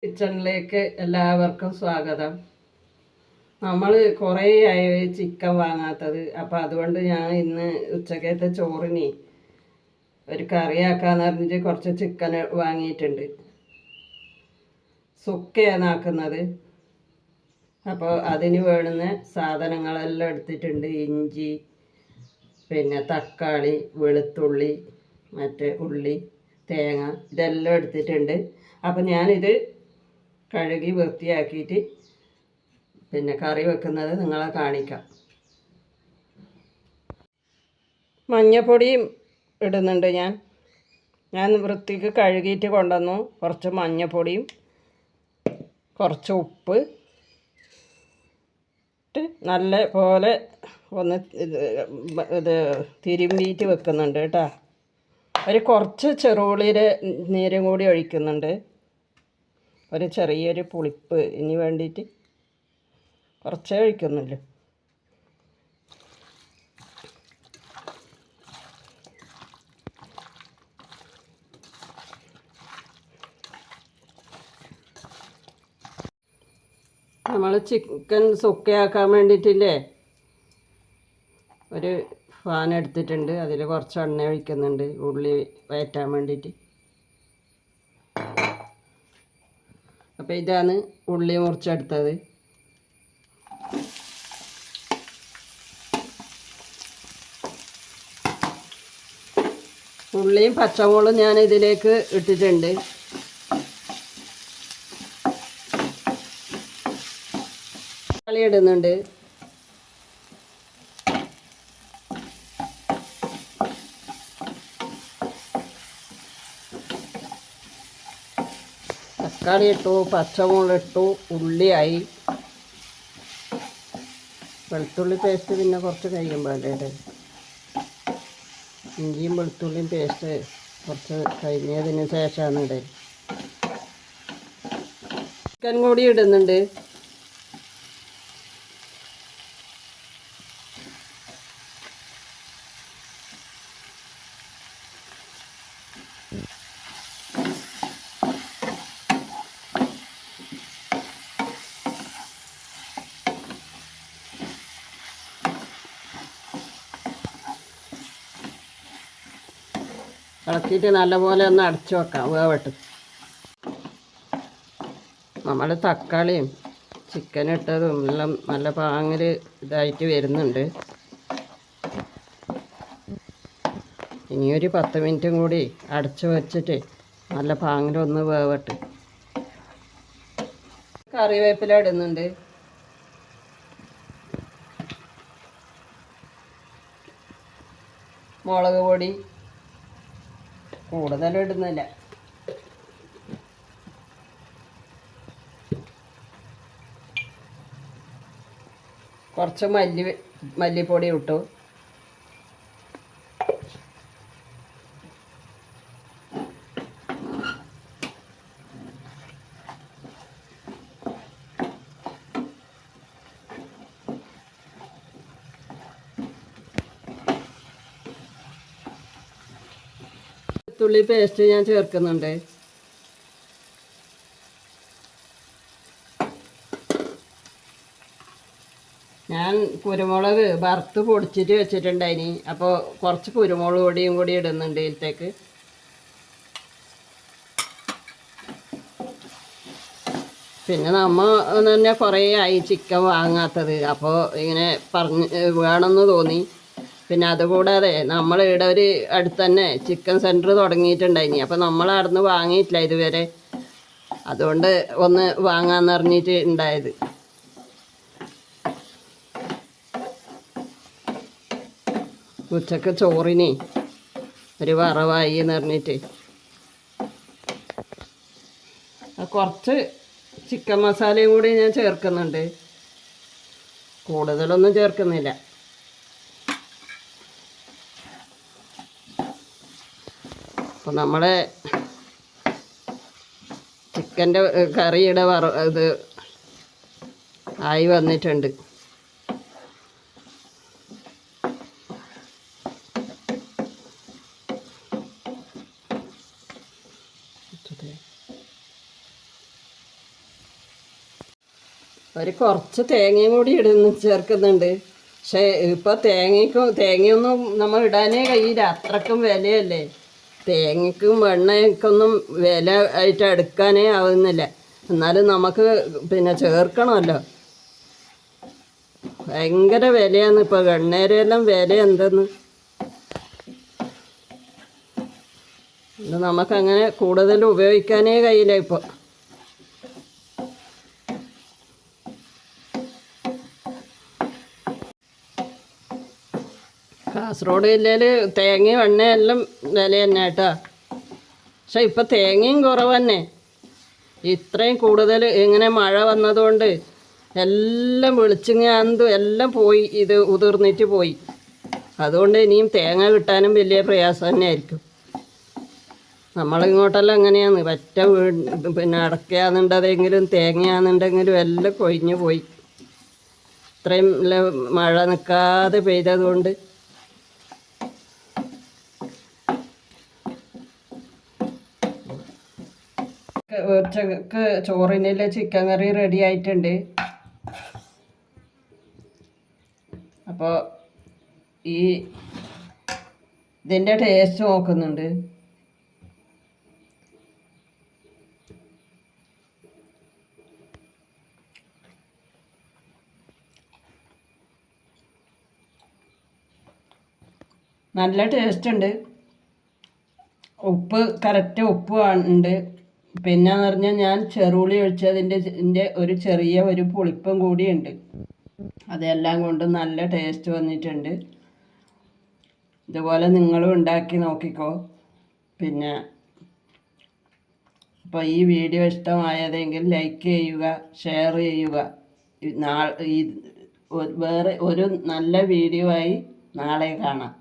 കിച്ചണിലേക്ക് എല്ലാവർക്കും സ്വാഗതം. നമ്മൾ കുറേ ആയി ചിക്കൻ വാങ്ങാത്തത്. അപ്പോൾ അതുകൊണ്ട് ഞാൻ ഇന്ന് ഉച്ചക്കത്തെ ചോറിന് ഒരു കറിയാക്കാന്ന് പറഞ്ഞിട്ട് കുറച്ച് ചിക്കൻ വാങ്ങിയിട്ടുണ്ട്. സുക്കയാണ് ആക്കുന്നത്. അപ്പോൾ അതിന് വേണ്ടുന്ന സാധനങ്ങളെല്ലാം എടുത്തിട്ടുണ്ട്. ഇഞ്ചി, പിന്നെ തക്കാളി, വെളുത്തുള്ളി, മറ്റേ ഉള്ളി, തേങ്ങ ഇതെല്ലാം എടുത്തിട്ടുണ്ട്. അപ്പോൾ ഞാനിത് കഴുകി വൃത്തിയാക്കിയിട്ട് പിന്നെ കറി വെക്കുന്നത് നിങ്ങളെ കാണിക്കാം. മഞ്ഞപ്പൊടിയും ഇടുന്നുണ്ട്. ഞാൻ വൃത്തിക്ക് കഴുകിയിട്ട് കൊണ്ടുവന്നു. കുറച്ച് മഞ്ഞപ്പൊടിയും കുറച്ച് ഉപ്പ് ഇട്ട് നല്ല പോലെ ഒന്ന് ഇത് തിരുമ്പിയിട്ട് വെക്കുന്നുണ്ട് കേട്ടോ. ഒരു കുറച്ച് ചെറുള്ളിയുടെ നീരും കൂടി ഒഴിക്കുന്നുണ്ട്. ഒരു ചെറിയൊരു പുളിപ്പ് ഇനി വേണ്ടിയിട്ട് കുറച്ചേ ഒഴിക്കുന്നുള്ളൂ. നമ്മൾ ചിക്കൻ സുക്കയാക്കാൻ വേണ്ടിയിട്ടില്ലേ ഒരു ഫാൻ എടുത്തിട്ടുണ്ട്. അതിൽ കുറച്ച് എണ്ണ ഒഴിക്കുന്നുണ്ട് ഉള്ളി വഴറ്റാൻ വേണ്ടിയിട്ട്. അപ്പോൾ ഇതാണ് ഉള്ളി മുറിച്ചെടുത്തത്. ഉള്ളിയും പച്ചമുളകും ഞാൻ ഇതിലേക്ക് ഇട്ടിട്ടുണ്ട്. തക്കാളി ഇടുന്നുണ്ട്. തക്കാളി ഇട്ടു, പച്ചമുളക് ഇട്ടു, ഉള്ളിയായി. വെളുത്തുള്ളി പേസ്റ്റ് പിന്നെ കുറച്ച് കഴിയുമ്പോൾ അല്ലേ. ഇഞ്ചിയും വെളുത്തുള്ളിയും പേസ്റ്റ് കുറച്ച് കഴിഞ്ഞതിന് ശേഷമാണ് ഇടൽ. ചിക്കൻ കൂടി ഇടുന്നുണ്ട്. ഇളക്കിയിട്ട് നല്ലപോലെ ഒന്ന് അടച്ചു വെക്കാം, വേവട്ട്. നമ്മൾ തക്കാളിയും ചിക്കൻ ഇട്ടതും എല്ലാം നല്ല പാങ്ങിൽ ഇതായിട്ട് വരുന്നുണ്ട്. ഇനിയൊരു 10 മിനിറ്റും കൂടി അടച്ചു വെച്ചിട്ട് നല്ല പാങ്ങിലൊന്ന് വേവട്ട്. കറിവേപ്പില ഇടുന്നുണ്ട്. മുളക് പൊടി കൂടുതലും ഇടുന്നില്ല. കുറച്ച് മല്ലിപ്പൊടി ഇട്ടു. വെളുത്തുള്ളി പേസ്റ്റ് ഞാൻ ചേർക്കുന്നുണ്ട്. ഞാൻ കുരുമുളക് വറുത്ത് പൊടിച്ചിട്ട് വെച്ചിട്ടുണ്ടായിനി. അപ്പോൾ കുറച്ച് കുരുമുളക് പൊടിയും കൂടി ഇടുന്നുണ്ട് ഇതിലേക്ക്. പിന്നെ നമ്മൾ തന്നെ കുറേ ആയി ചിക്കൻ വാങ്ങാത്തത്. അപ്പോൾ ഇങ്ങനെ വേണമെന്ന് തോന്നി. പിന്നെ അതുകൂടാതെ നമ്മൾ ഇവിടെ ഒരു അടുത്ത് തന്നെ ചിക്കൻ സെൻറ്റർ തുടങ്ങിയിട്ടുണ്ടായിനി. അപ്പോൾ നമ്മൾ അവിടെ നിന്ന് വാങ്ങിയിട്ടില്ല ഇതുവരെ. അതുകൊണ്ട് ഒന്ന് വാങ്ങാമെന്ന് പറഞ്ഞിട്ട് ഉണ്ടായത്. ഉച്ചക്ക് ചോറിന് ഒരു വറവായി എന്ന് പറഞ്ഞിട്ട് കുറച്ച് ചിക്കൻ മസാലയും കൂടി ഞാൻ ചേർക്കുന്നുണ്ട്. കൂടുതലൊന്നും ചേർക്കുന്നില്ല. അപ്പോൾ നമ്മുടെ ചിക്കൻ്റെ കറിയുടെ ഇത് ആയി വന്നിട്ടുണ്ട്. ഒരു കുറച്ച് തേങ്ങയും കൂടി ചേർക്കുന്നുണ്ട്. പക്ഷേ ഇപ്പോൾ തേങ്ങയൊന്നും നമ്മൾ ഇടാനേ കഴിയില്ല, അത്രക്കും വിലയല്ലേ. തേങ്ങയ്ക്കും എണ്ണയ്ക്കൊന്നും വില ആയിട്ട് എടുക്കാനേ ആവുന്നില്ല. എന്നാലും നമുക്ക് പിന്നെ ചേർക്കണമല്ലോ. ഭയങ്കര വിലയാണ് ഇപ്പോൾ, എണ്ണേരെല്ലാം വില എന്തെന്ന്. ഇത് നമുക്കങ്ങനെ കൂടുതൽ ഉപയോഗിക്കാനേ കഴിയില്ല ഇപ്പോൾ. കാസർഗോഡ് ജില്ലയിൽ തേങ്ങയും എണ്ണയെല്ലാം വില തന്നെ കേട്ടോ. പക്ഷെ ഇപ്പം തേങ്ങയും കുറവ് തന്നെ. ഇത്രയും കൂടുതൽ ഇങ്ങനെ മഴ വന്നതുകൊണ്ട് എല്ലാം വെളിച്ചിങ്ങാന്തും എല്ലാം പോയി, ഇത് ഉതിർന്നിട്ട് പോയി. അതുകൊണ്ട് ഇനിയും തേങ്ങ കിട്ടാനും വലിയ പ്രയാസം തന്നെ ആയിരിക്കും. നമ്മളിങ്ങോട്ടെല്ലാം എങ്ങനെയാണ് പറ്റ പിന്നെ അടക്കയാണെന്നുണ്ടെങ്കിലും തേങ്ങയാണെന്നുണ്ടെങ്കിലും എല്ലാം കൊഴിഞ്ഞു പോയി. ഇത്രയും മഴ നിൽക്കാതെ പെയ്തതുകൊണ്ട്. ഉച്ചക്ക് ചോറിനുള്ള ചിക്കൻ കറി റെഡി ആയിട്ടുണ്ട്. അപ്പോൾ ഇതിൻ്റെ ടേസ്റ്റ് നോക്കുന്നുണ്ട്. നല്ല ടേസ്റ്റ് ഉണ്ട്. ഉപ്പ് കറക്റ്റ് ഉപ്പ് ഉണ്ട്. പിന്നെന്ന് പറഞ്ഞാൽ ഞാൻ ചെറുള്ളി ഒഴിച്ചതിൻ്റെ ഒരു ചെറിയ ഒരു പുളിപ്പും കൂടിയുണ്ട്. അതെല്ലാം കൊണ്ട് നല്ല ടേസ്റ്റ് വന്നിട്ടുണ്ട്. ഇതുപോലെ നിങ്ങളും ഉണ്ടാക്കി നോക്കിക്കോ. പിന്നെ അപ്പോൾ ഈ വീഡിയോ ഇഷ്ടമായതെങ്കിൽ ലൈക്ക് ചെയ്യുക, ഷെയർ ചെയ്യുക. വേറെ ഒരു നല്ല വീഡിയോ ആയി നാളെ കാണാം.